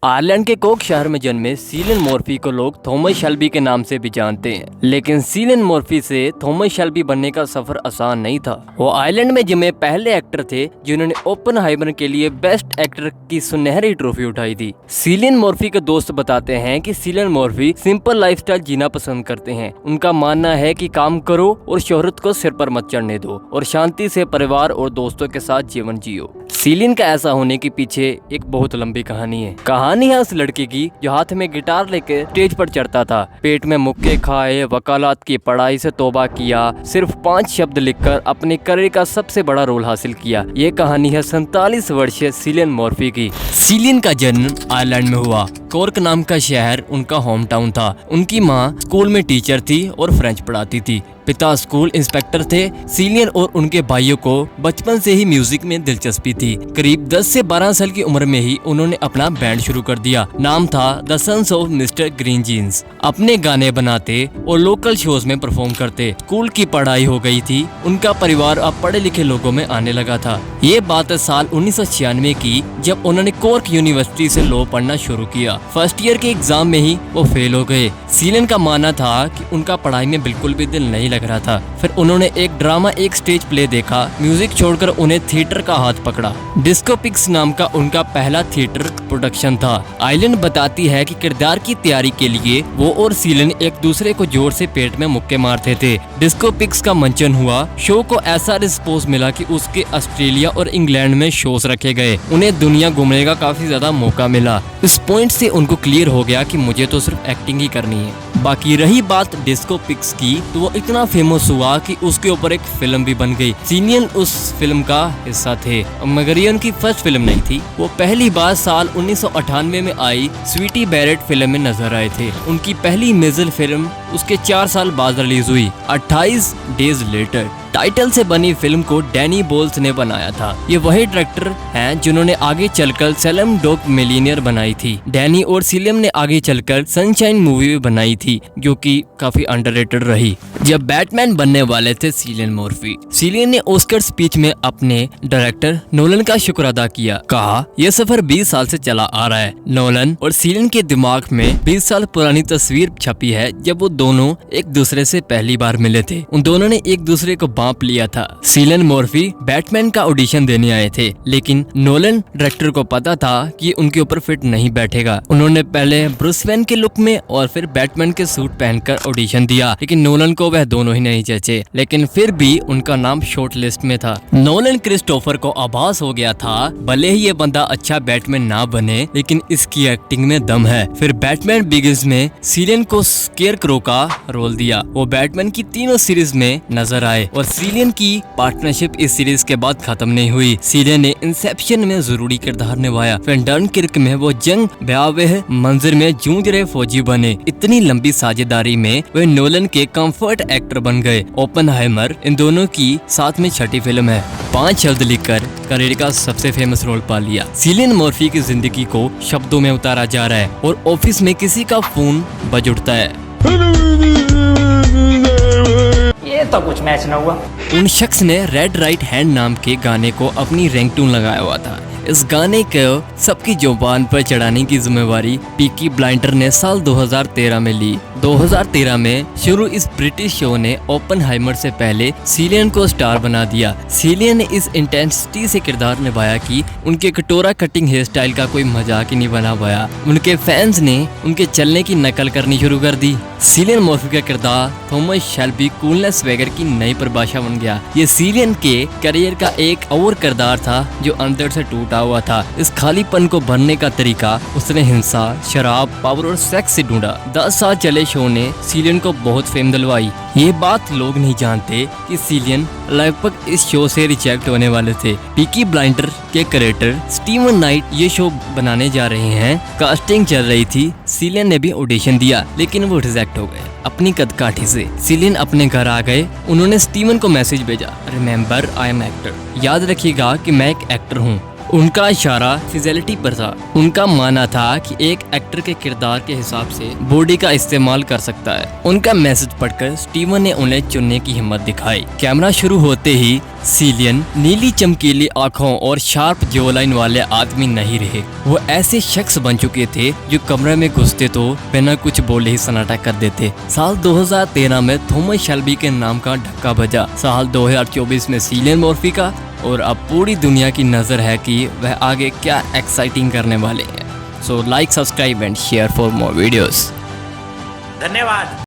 Ireland के Coke शहर में जन्मे सिलियन मर्फी को लोग थॉमस शेल्बी के नाम से भी जानते हैं, लेकिन सिलियन मर्फी से थॉमस शेल्बी बनने का सफर आसान नहीं था। वो आयरलैंड में जन्मे पहले एक्टर थे जिन्होंने ओपेनहाइमर के लिए बेस्ट एक्टर की सुनहरी ट्रॉफी उठाई थी। सिलियन मर्फी के दोस्त बताते हैं कि सिलियन मर्फी सिंपल लाइफस्टाइल जीना पसंद करते हैं। उनका मानना है कि काम करो और शोहरत को सिर पर मत चढ़ने दो और शांति से परिवार और दोस्तों के साथ जीवन जियो। सिलियन का ऐसा होने के पीछे एक बहुत लंबी कहानी है उस लड़के की जो हाथ में गिटार लेकर स्टेज पर चढ़ता था, पेट में मुक्के खाए, वकालत की पढ़ाई से तौबा किया, सिर्फ 5 शब्द लिखकर अपने करियर का सबसे बड़ा रोल हासिल किया। ये कहानी है 47 वर्षीय सिलियन मर्फी की। सिलियन का जन्म आयरलैंड में हुआ। कॉर्क नाम का शहर उनका होम टाउन था। उनकी माँ स्कूल में टीचर थी और फ्रेंच पढ़ाती थी। पिता स्कूल इंस्पेक्टर थे। सिलियन और उनके भाइयों को बचपन से ही म्यूजिक में दिलचस्पी थी। करीब 10 से 12 साल की उम्र में ही उन्होंने अपना बैंड शुरू कर दिया। नाम था the sons of mister green jeans. अपने गाने बनाते और लोकल शोज में परफॉर्म करते। स्कूल की पढ़ाई हो गई थी। उनका परिवार अब पढ़े लिखे लोगों में आने लगा था। ये बात साल 1996 की, जब उन्होंने कॉर्क यूनिवर्सिटी से लॉ पढ़ना शुरू किया। फर्स्ट ईयर के एग्जाम में ही वो फेल हो गए। सिलियन का मानना था कि उनका पढ़ाई में बिल्कुल भी दिल नहीं लग रहा था। फिर उन्होंने एक ड्रामा, एक स्टेज प्ले देखा। म्यूजिक छोड़कर उन्हें थिएटर का हाथ पकड़ा। डिस्को पिक्स नाम का उनका पहला थिएटर प्रोडक्शन था। आइलैंड बताती है कि किरदार की तैयारी के लिए वो और सिलियन एक दूसरे को जोर से पेट में मुक्के मारते थे। डिस्को पिक्स का मंचन हुआ। शो को ऐसा रिस्पॉन्स मिला कि उसके ऑस्ट्रेलिया और इंग्लैंड में शोज रखे गए। उन्हें दुनिया घूमने का काफी ज्यादा मौका मिला। इस पॉइंट से उनको क्लियर हो गया कि मुझे तो सिर्फ एक्टिंग ही करनी है। बाकी रही बात डिस्को पिक्स की, तो वो इतना फेमस हुआ कि उसके ऊपर एक फिल्म भी बन गई। सिलियन उस फिल्म का हिस्सा थे, मगर ये उनकी फर्स्ट फिल्म नहीं थी। वो पहली बार साल 1998 में आई स्वीटी बैरेट फिल्म में नजर आए थे। उनकी पहली मेजर फिल्म उसके 4 साल बाद रिलीज हुई, 28 डेज लेटर। टाइटल से बनी फिल्म को डैनी बोल्स ने बनाया था। ये वही डायरेक्टर हैं जिन्होंने आगे चलकर सेलम डॉग मिलियनियर बनाई थी। डैनी और सिलियन ने आगे चलकर सनशाइन मूवी भी बनाई थी, जो कि काफी अंडररेटेड रही। जब बैटमैन बनने वाले थे सिलियन मर्फी, सिलियन ने ऑस्कर स्पीच में अपने डायरेक्टर नोलन का शुक्र अदा किया। कहा, यह सफर 20 साल से चला आ रहा है। नोलन और सिलियन के दिमाग में 20 साल पुरानी तस्वीर छपी है, जब वो दोनों एक दूसरे से पहली बार मिले थे। उन दोनों ने एक दूसरे को बांप लिया था। सिलियन मर्फी बैटमैन का ऑडिशन देने आए थे, लेकिन नोलन डायरेक्टर को पता था कि उनके ऊपर फिट नहीं बैठेगा। उन्होंने पहले ब्रूस वेन के लुक में और फिर बैटमैन के सूट पहनकर ऑडिशन दिया, लेकिन नोलन को वह दोनों ही नहीं जचे। लेकिन फिर भी उनका नाम शॉर्ट लिस्ट में था। नोलन क्रिस्टोफर को आभास हो गया था, भले ही ये बंदा अच्छा बैटमैन ना बने, लेकिन इसकी एक्टिंग में दम है। फिर बैटमैन बिगिंस में सिलियन को स्केयरक्रो का रोल दिया। वो बैटमैन की तीनों सीरीज में नजर आए और सिलियन की पार्टनरशिप इस सीरीज के बाद खत्म नहीं हुई। सिलियन ने इंसेप्शन में जरूरी किरदार निभाया। फिर डनकिर्क में वो जंग भयावह मंजर में जूझ रहे फौजी बने। इतनी लंबी साझेदारी में वे नोलन के कंफर्ट एक्टर बन गए। ओपेनहाइमर इन दोनों की साथ में छठी फिल्म है। 5 शब्द लिखकर करियर का सबसे फेमस रोल पा लिया। सिलियन मर्फी की जिंदगी को शब्दों में उतारा जा रहा है और ऑफिस में किसी का फोन बज उठता है। ये तो कुछ मैच न हुआ। उन शख्स ने रेड राइट हैंड नाम के गाने को अपनी रिंगटोन लगाया हुआ था। इस गाने को सबकी जुबान पर चढ़ाने की जिम्मेवारी पीकी ब्लाइंडर ने साल 2013 में ली। 2013 में शुरू इस ब्रिटिश शो ने ओपेनहाइमर से पहले सिलियन को स्टार बना दिया। सिलियन ने इस इंटेंसिटी से किरदार निभाया कि उनके कटोरा कटिंग हेयर स्टाइल का कोई मजाक ही नहीं बना पाया। उनके फैंस ने उनके चलने की नकल करनी शुरू कर दी। सिलियन मर्फी का किरदार थॉमस शेल्बी कूलनेस वैगर की नई परिभाषा बन गया। ये सिलियन के करियर का एक और किरदार था जो अंदर से टूटा हुआ था। इस खालीपन को भरने का तरीका उसने हिंसा, शराब, पावर और सेक्स से ढूंढा। 10 साल चले शो ने सिलियन को बहुत फेम दिलवाई। ये बात लोग नहीं जानते कि सिलियन लगभग इस शो से रिजेक्ट होने वाले थे। पीकी ब्लाइंडर के क्रिएटर स्टीवन नाइट ये शो बनाने जा रहे हैं। कास्टिंग चल रही थी। सिलियन ने भी ऑडिशन दिया, लेकिन वो रिजेक्ट हो गए अपनी कदकाठी से। सिलियन अपने घर आ गए। उन्होंने स्टीवन को मैसेज भेजा, रिमेम्बर आई एम एक्टर। याद रखिएगा कि मैं एक एक्टर हूँ। उनका इशारा फिजिलिटी पर था। उनका मानना था कि एक एक्टर के किरदार के हिसाब से बॉडी का इस्तेमाल कर सकता है। उनका मैसेज पढ़कर स्टीवन ने उन्हें चुनने की हिम्मत दिखाई। कैमरा शुरू होते ही सिलियन नीली चमकीली आंखों और शार्प जॉलाइन वाले आदमी नहीं रहे। वो ऐसे शख्स बन चुके थे जो कमरे में घुसते तो बिना कुछ बोले ही सन्नाटा कर देते। साल 2013 में थॉमस शेल्बी के नाम का ढक्का बजा। साल 2024 में सिलियन मर्फी का, और अब पूरी दुनिया की नजर है कि वह आगे क्या एक्साइटिंग करने वाले हैं। So like, subscribe and share for more videos. धन्यवाद।